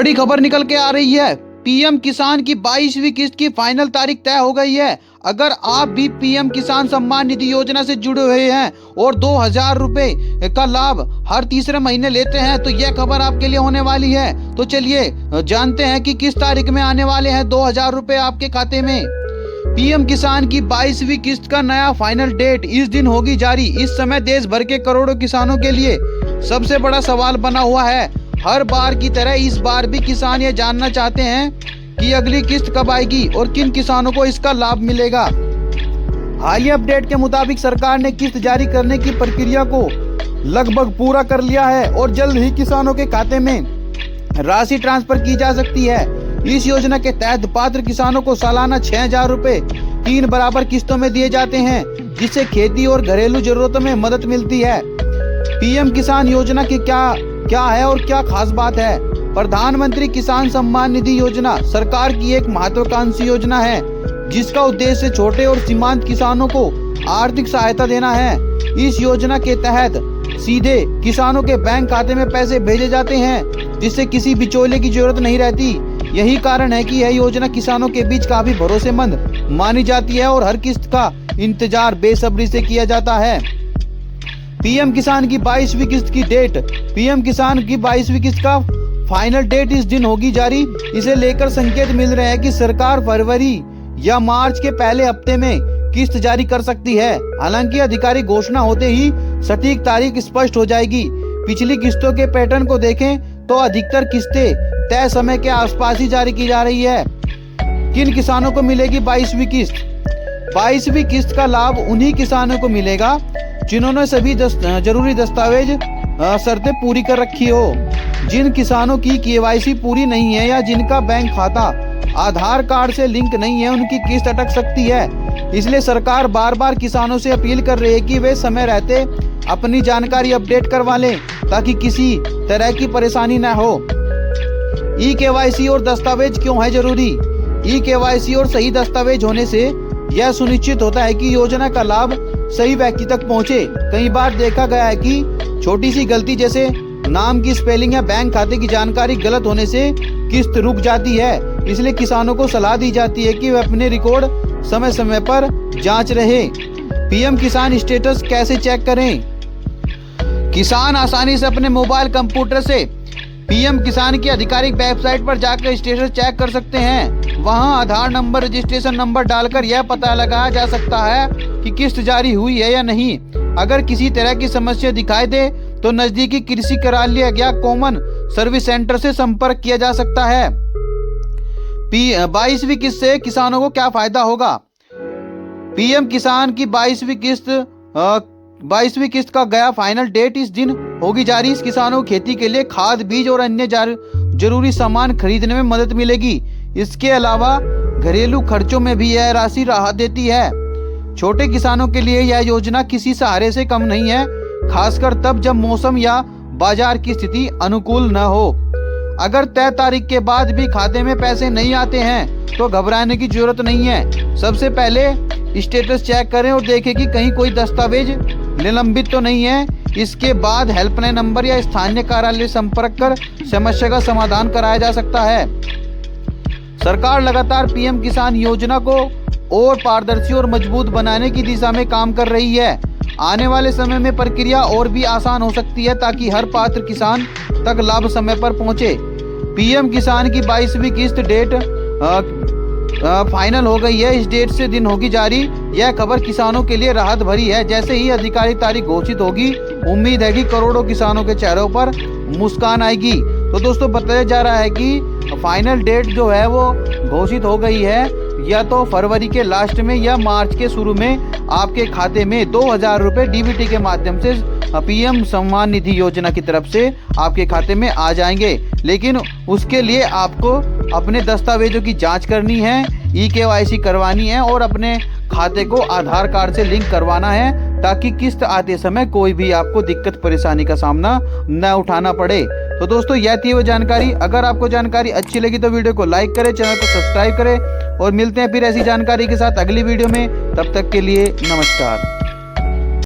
बड़ी खबर निकल के आ रही है। पीएम किसान की 22वीं किस्त की फाइनल तारीख तय हो गई है। अगर आप भी पीएम किसान सम्मान निधि योजना से जुड़े हुए हैं और 2000 रुपए का लाभ हर तीसरे महीने लेते हैं तो यह खबर आपके लिए होने वाली है। तो चलिए जानते हैं कि किस तारीख में आने वाले हैं 2000 रुपए आपके खाते में। पीएम किसान की 22वीं किस्त का नया फाइनल डेट इस दिन होगी जारी। इस समय देश भर के करोड़ों किसानों के लिए सबसे बड़ा सवाल बना हुआ है। हर बार की तरह इस बार भी किसान ये जानना चाहते हैं कि अगली किस्त कब आएगी और किन किसानों को इसका लाभ मिलेगा। हालिया अपडेट के मुताबिक सरकार ने किस्त जारी करने की प्रक्रिया को लगभग पूरा कर लिया है और जल्द ही किसानों के खाते में राशि ट्रांसफर की जा सकती है। इस योजना के तहत पात्र किसानों को सालाना 6000 रुपए 3 बराबर किस्तों में दिए जाते हैं, जिससे खेती और घरेलू जरूरतों में मदद मिलती है। पीएम किसान योजना की क्या है और क्या खास बात है। प्रधानमंत्री किसान सम्मान निधि योजना सरकार की एक महत्वाकांक्षी योजना है, जिसका उद्देश्य छोटे और सीमांत किसानों को आर्थिक सहायता देना है। इस योजना के तहत सीधे किसानों के बैंक खाते में पैसे भेजे जाते हैं, जिससे किसी बिचौले की जरूरत नहीं रहती। यही कारण है कि यह योजना किसानों के बीच काफी भरोसेमंद मानी जाती है और हर किस्त का इंतजार बेसब्री से किया जाता है। पीएम किसान की 22वीं किस्त की डेट। पीएम किसान की 22वीं किस्त का फाइनल डेट इस दिन होगी जारी। इसे लेकर संकेत मिल रहे हैं कि सरकार फरवरी या मार्च के पहले हफ्ते में किस्त जारी कर सकती है। हालांकि आधिकारिक घोषणा होते ही सटीक तारीख स्पष्ट हो जाएगी। पिछली किस्तों के पैटर्न को देखें तो अधिकतर किस्तें तय समय के आसपास ही जारी की जा रही है। किन किसानों को मिलेगी 22वीं किस्त? 22वीं किस्त का लाभ उन्हीं किसानों को मिलेगा जिन्होंने सभी जरूरी दस्तावेज शर्तें पूरी कर रखी हो। जिन किसानों की केवाईसी पूरी नहीं है या जिनका बैंक खाता आधार कार्ड से लिंक नहीं है, उनकी किस्त अटक सकती है। इसलिए सरकार बार बार किसानों से अपील कर रही है कि वे समय रहते अपनी जानकारी अपडेट करवा लें, ताकि किसी तरह की परेशानी न हो। ई केवाईसी और दस्तावेज क्यों है जरूरी? ई केवाईसी और सही दस्तावेज होने से यह सुनिश्चित होता है कि योजना का लाभ सही व्यक्ति तक पहुंचे। कई बार देखा गया है कि छोटी सी गलती जैसे नाम की स्पेलिंग या बैंक खाते की जानकारी गलत होने से किस्त रुक जाती है। इसलिए किसानों को सलाह दी जाती है कि वे अपने रिकॉर्ड समय समय पर जांच रहे। पीएम किसान स्टेटस कैसे चेक करें? किसान आसानी से अपने मोबाइल कंप्यूटर से पीएम किसान की आधिकारिक वेबसाइट पर जाकर स्टेटस चेक कर सकते हैं। वहां आधार नंबर, रजिस्ट्रेशन नंबर डालकर यह पता लगाया जा सकता है कि किस्त जारी हुई है या नहीं। अगर किसी तरह की समस्या दिखाई दे तो नजदीकी कृषि कार्यालय या कॉमन सर्विस सेंटर से संपर्क किया जा सकता है। 22वीं किस्त से किसानों को क्या फायदा होगा? पीएम किसान की 22वीं किस्त का गया फाइनल डेट इस दिन होगी जारी। इस किसानों को खेती के लिए खाद, बीज और अन्य जरूरी सामान खरीदने में मदद मिलेगी। इसके अलावा घरेलू खर्चों में भी यह राशि राहत देती है। छोटे किसानों के लिए यह योजना किसी सहारे से कम नहीं है, खासकर तब जब मौसम या बाजार की स्थिति अनुकूल न हो। अगर तय तारीख के बाद भी खाते में पैसे नहीं आते हैं तो घबराने की जरूरत नहीं है। सबसे पहले स्टेटस चेक करें और देखें कि कहीं कोई दस्तावेज निलंबित तो नहीं है। इसके बाद हेल्पलाइन नंबर या स्थानीय कार्यालय संपर्क कर समस्या का समाधान कराया जा सकता है। सरकार लगातार पीएम किसान योजना को और पारदर्शी और मजबूत बनाने की दिशा में काम कर रही है। आने वाले समय में प्रक्रिया और भी आसान हो सकती है, ताकि हर पात्र किसान तक लाभ समय पर पहुंचे। पीएम किसान की 22वीं किस्त डेट फाइनल हो गई है। इस डेट से दिन होगी जारी। यह खबर किसानों के लिए राहत भरी है। जैसे ही आधिकारिक तारीख घोषित होगी, उम्मीद है कि करोड़ों किसानों के चेहरों पर मुस्कान आएगी। तो दोस्तों, बताया जा रहा है कि फाइनल डेट जो है वो घोषित हो गई है, या तो फरवरी के लास्ट में या मार्च के शुरू में आपके खाते में 2000 रुपए डीबीटी के माध्यम से पीएम सम्मान निधि योजना की तरफ से आपके खाते में आ जाएंगे। लेकिन उसके लिए आपको अपने दस्तावेजों की जांच करनी है, ई केवाईसी करवानी है और अपने खाते को आधार कार्ड से लिंक करवाना है, ताकि किस्त आते समय कोई भी आपको दिक्कत परेशानी का सामना न उठाना पड़े। तो दोस्तों, यह थी वो जानकारी। अगर आपको जानकारी अच्छी लगी तो वीडियो को लाइक करें, चैनल को सब्सक्राइब करें और मिलते हैं फिर ऐसी जानकारी के साथ अगली वीडियो में। तब तक के लिए नमस्कार।